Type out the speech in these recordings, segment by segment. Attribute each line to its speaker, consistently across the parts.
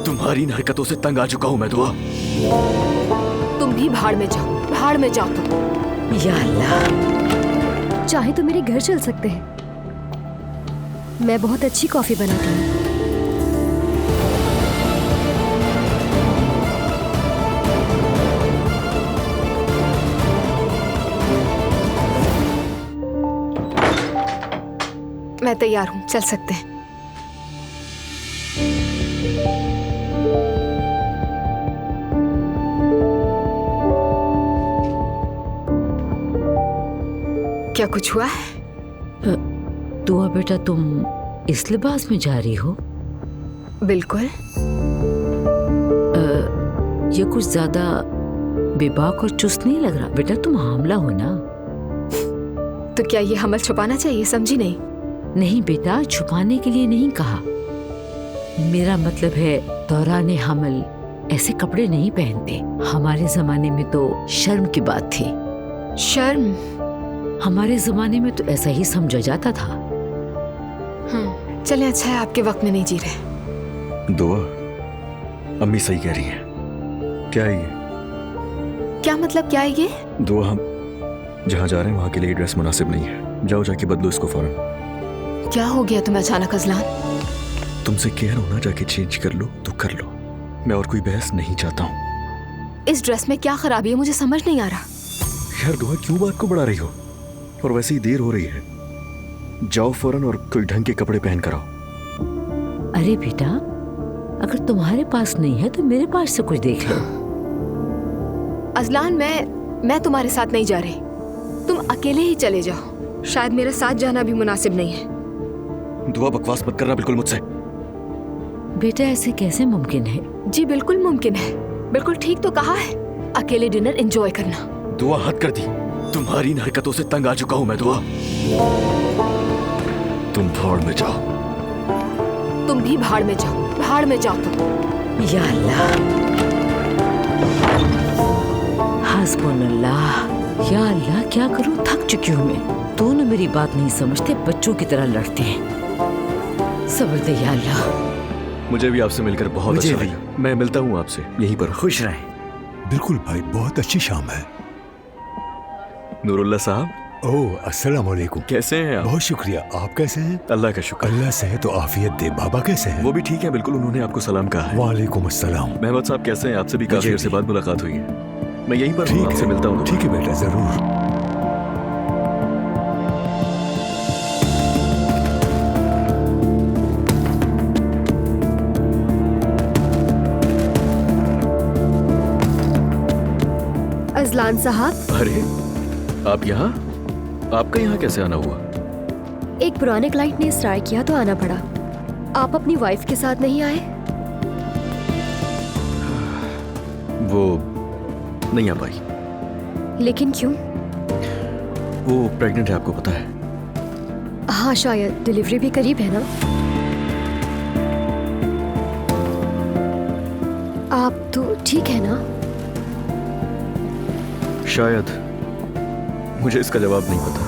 Speaker 1: तुम्हारी इन हरकतों से तंग आ चुका हूँ मैं दुआ।
Speaker 2: तुम भी भाड़ में जाओ, भाड़ में जाओ तुम।
Speaker 3: या अल्लाह,
Speaker 4: चाहे तो मेरे घर चल सकते हैं, मैं बहुत अच्छी कॉफी बनाती हूँ।
Speaker 2: मैं तैयार हूँ, चल सकते हैं। क्या कुछ हुआ है?
Speaker 3: दुआ बेटा, तुम इस लिबास में जा रही हो?
Speaker 2: बिल्कुल।
Speaker 3: ये कुछ ज्यादा बेबाक और चुस्त नहीं लग रहा बेटा। तुम हामला हो ना?
Speaker 2: तो क्या ये हमल छुपाना चाहिए? समझी नहीं।
Speaker 3: नहीं बेटा, छुपाने के लिए नहीं कहा। मेरा मतलब है दौरान हमल ऐसे कपड़े नहीं पहनते। हमारे जमाने में तो शर्म की बात थी।
Speaker 2: शर्म?
Speaker 3: हमारे जमाने में तो ऐसा ही समझा जाता था।
Speaker 2: चले, अच्छा है आपके वक्त में नहीं जी रहे।
Speaker 1: दुआ, अम्मी सही कह रही हैं। क्या है ये?
Speaker 2: क्या मतलब क्या है ये?
Speaker 1: दुआ, हम जहाँ जा रहे हैं वहाँ के लिए ड्रेस मुनासिब नहीं है। जाओ जाके बदलो इसको फौरन।
Speaker 2: क्या हो गया तुम्हें अचानक अजलान?
Speaker 1: तुमसे कह रहा हूँ ना, जाके चेंज कर लो तो कर लो। मैं और कोई बहस नहीं चाहता हूँ।
Speaker 2: इस ड्रेस में क्या खराबी है, मुझे समझ नहीं आ रहा।
Speaker 1: यार दुआ, क्यों बात को बढ़ा रही हो? और वैसे ही देर हो रही है। जाओ फौरन और कोई ढंग के कपड़े पहन कर आओ।
Speaker 3: अरे बेटा, अगर तुम्हारे पास नहीं है तो मेरे पास से कुछ देख लो।
Speaker 2: अजलान, मैं तुम्हारे साथ नहीं जा रही। तुम अकेले ही चले जाओ। शायद मेरे साथ जाना भी मुनासिब नहीं है।
Speaker 1: दुआ, बकवास मत करना बिल्कुल मुझसे।
Speaker 3: बेटा, ऐसे कैसे मुमकिन है?
Speaker 2: जी बिल्कुल मुमकिन है। बिल्कुल ठीक तो कहा है। अकेले डिनर एंजॉय करना।
Speaker 1: दुआ, हद कर दी। तुम्हारी इन हरकतों से तंग आ चुका हूँ मैं दुआ। तुम भाड़ में जाओ।
Speaker 2: तुम भी भाड़ में जाओ, भाड़ में जाओ तुम।
Speaker 3: या अल्लाह, हस्बुनल्लाह। या अल्लाह, क्या करूं, थक चुकी हूँ मैं। दोनों मेरी बात नहीं समझते, बच्चों की तरह लड़ते हैं। सब्र दे या अल्लाह।
Speaker 1: मुझे भी आपसे मिलकर बहुत अच्छा लगा। मैं मिलता हूँ आपसे यहीं पर।
Speaker 5: खुश रहें।
Speaker 6: बिल्कुल भाई, बहुत अच्छी शाम है।
Speaker 1: नूरुल्लाह साहब,
Speaker 6: ओह अस्सलाम वालेकुम।
Speaker 1: कैसे हैं आप?
Speaker 6: बहुत शुक्रिया। आप कैसे हैं?
Speaker 1: अल्लाह का शुक्र।
Speaker 6: अल्लाह सेहत तो आफियत दे। बाबा कैसे हैं?
Speaker 1: वो भी ठीक है बिल्कुल। उन्होंने आपको सलाम कहा है।
Speaker 6: वालेकुम अस्सलाम।
Speaker 1: महमद साहब कैसे हैं? आपसे भी काफी देर से बाद मुलाकात हुई है। मैं यहीं पर हूँ, आपसे मिलता हूँ।
Speaker 6: ठीक है बेटा, जरूर।
Speaker 4: अजलान साहब।
Speaker 1: अरे आप यहाँ? आपका यहाँ कैसे आना हुआ?
Speaker 4: एक पुराने क्लाइंट ने इसरार किया तो आना पड़ा। आप अपनी वाइफ के साथ नहीं आए?
Speaker 1: वो नहीं आ पाई।
Speaker 4: लेकिन क्यों?
Speaker 1: वो प्रेग्नेंट है, आपको पता है?
Speaker 4: हाँ, शायद डिलीवरी भी करीब है ना। आप तो ठीक है ना?
Speaker 1: शायद। मुझे इसका जवाब नहीं पता।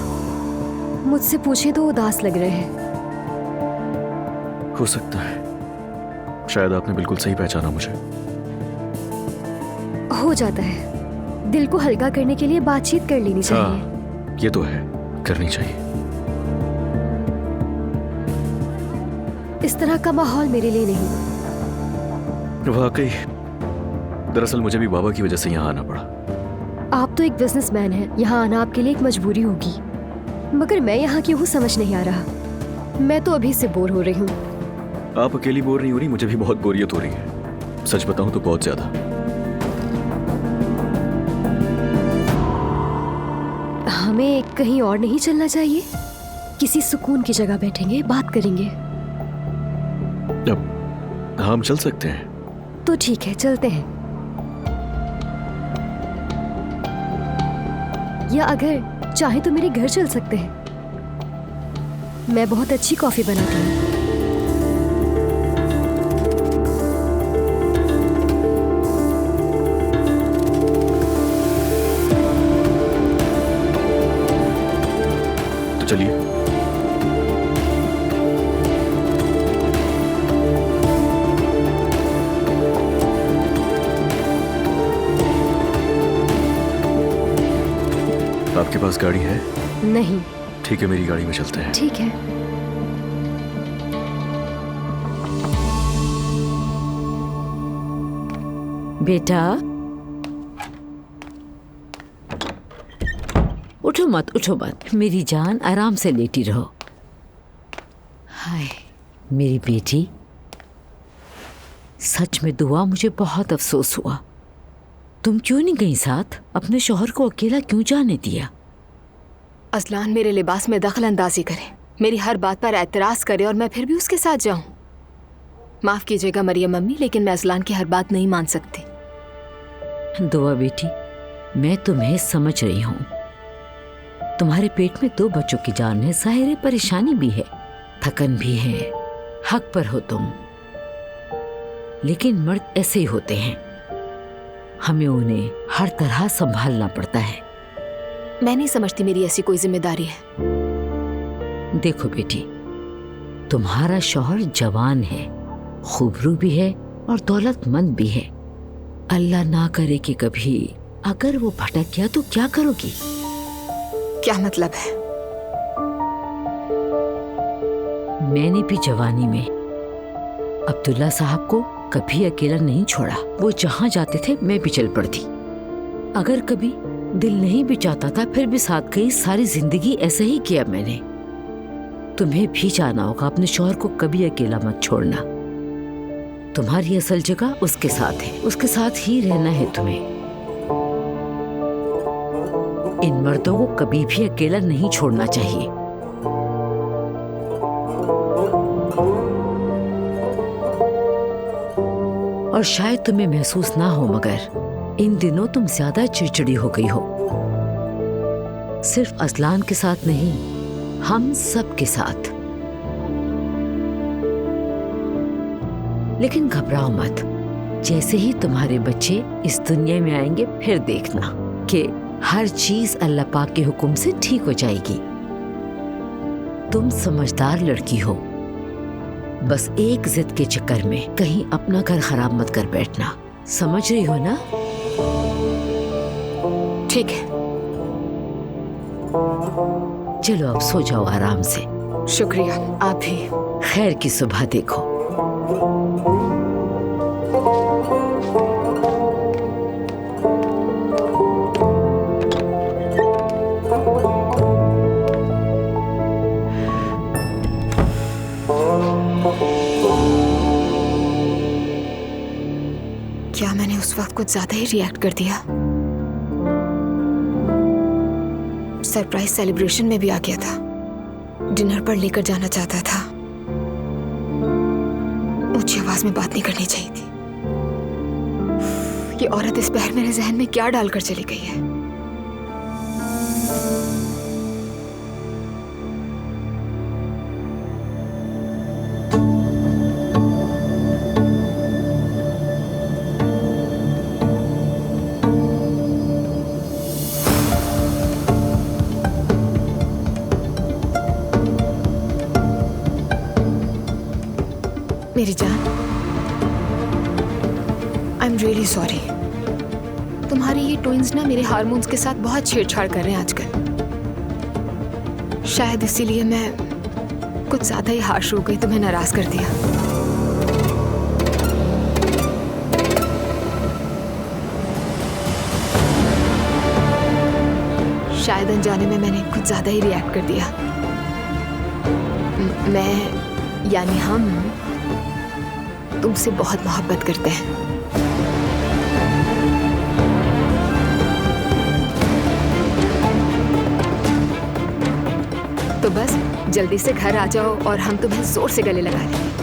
Speaker 4: मुझसे पूछे तो उदास लग रहे हैं।
Speaker 1: हो सकता है। शायद आपने बिल्कुल सही पहचाना मुझे।
Speaker 4: हो जाता है। दिल को हल्का करने के लिए बातचीत कर लेनी चाहिए।
Speaker 1: ये तो है, करनी चाहिए।
Speaker 4: इस तरह का माहौल मेरे लिए नहीं।
Speaker 1: वाकई। दरअसल मुझे भी बाबा की वजह से यहाँ आना पड़ा।
Speaker 4: आप तो एक बिजनेसमैन हैं, यहाँ आना आपके लिए एक मजबूरी होगी। मगर मैं यहाँ क्यों हूँ समझ नहीं आ रहा। मैं तो अभी से बोर हो रही हूँ।
Speaker 1: आप अकेली बोर नहीं हो रही, मुझे भी बहुत बोरियत हो रही है। सच बताऊं तो बहुत ज्यादा।
Speaker 4: हमें कहीं और नहीं चलना चाहिए? किसी सुकून की जगह बैठेंगे, बात करेंगे।
Speaker 1: अब हम चल सकते हैं।
Speaker 4: तो ठीक है, चलते हैं। या अगर चाहे तो मेरे घर चल सकते हैं, मैं बहुत अच्छी कॉफी बनाती हूँ।
Speaker 1: तो चलिए। आपके पास गाड़ी है?
Speaker 4: नहीं।
Speaker 1: ठीक है, मेरी गाड़ी में चलते हैं।
Speaker 4: ठीक है।
Speaker 3: बेटा उठो मत, मेरी जान, आराम से लेटी रहो। हाय मेरी बेटी, सच में दुआ, मुझे बहुत अफसोस हुआ। तुम क्यों नहीं गई साथ? अपने शौहर को अकेला क्यों जाने दिया?
Speaker 2: असलान मेरे लिबास में दखल अंदाजी करे, मेरी हर बात पर एतराज करे और मैं फिर भी उसके साथ जाऊं। माफ कीजिएगा मरियम अम्मी, लेकिन मैं असलान की हर बात नहीं मान सकती।
Speaker 3: दुआ बेटी, मैं तुम्हें समझ रही हूँ। तुम्हारे पेट में 2 बच्चों की जान है, ज़ाहिर है परेशानी भी है, थकन भी है, हक पर हो तुम। लेकिन मर्द ऐसे ही होते हैं, हमें उन्हें हर तरह संभालना पड़ता है।
Speaker 2: मैं नहीं समझती मेरी ऐसी कोई जिम्मेदारी है।
Speaker 3: देखो बेटी, तुम्हारा शौहर जवान है, खूबरू भी है और दौलतमंद भी है। अल्लाह ना करे कि कभी अगर वो भटक गया तो क्या करोगी?
Speaker 2: क्या मतलब है?
Speaker 3: मैंने भी जवानी में अब्दुल्ला साहब को कभी अकेला नहीं छोड़ा। वो जहां जाते थे मैं भी चल पड़ती। अगर कभी दिल नहीं भी चाहता था फिर भी साथ गई। सारी जिंदगी ऐसा ही किया मैंने। तुम्हें भी जाना होगा, अपने शौहर को कभी अकेला मत छोड़ना। तुम्हारी असल जगह उसके साथ है, उसके साथ ही रहना है तुम्हें। इन मर्दों को कभी भी अकेला नहीं छोड़ना चाहिए। और शायद तुम्हें महसूस ना हो, मगर इन दिनों तुम ज्यादा चिड़चिड़ी हो गई हो। सिर्फ असलान के साथ नहीं, हम सब के साथ। लेकिन घबराओ मत, जैसे ही तुम्हारे बच्चे इस दुनिया में आएंगे फिर देखना कि हर चीज अल्लाह पाक के हुक्म से ठीक हो जाएगी। तुम समझदार लड़की हो, बस एक जिद के चक्कर में कहीं अपना घर खराब मत कर बैठना। समझ रही हो ना?
Speaker 2: ठीक है,
Speaker 3: चलो अब सो जाओ आराम से।
Speaker 2: शुक्रिया। आप भी।
Speaker 3: खैर की सुबह देखो।
Speaker 2: क्या मैंने उस वक्त कुछ ज्यादा ही रिएक्ट कर दिया? सरप्राइज सेलिब्रेशन में भी आ गया था, डिनर पर लेकर जाना चाहता था। ऊंची आवाज में बात नहीं करनी चाहिए थी। ये औरत इस पहर मेरे जहन में क्या डालकर चली गई है? मेरी जान, आई एम रियली सॉरी। तुम्हारे ये ट्विंस ना मेरे हार्मोन्स के साथ बहुत छेड़छाड़ कर रहे हैं आजकल। शायद इसीलिए मैं कुछ ज्यादा ही हार्श हो गई, तुम्हें नाराज कर दिया। शायद अनजाने में मैंने कुछ ज्यादा ही रिएक्ट कर दिया। मैं यानी हम तुमसे बहुत मोहब्बत करते हैं। तो बस जल्दी से घर आ जाओ और हम तुम्हें जोर से गले लगा लेंगे।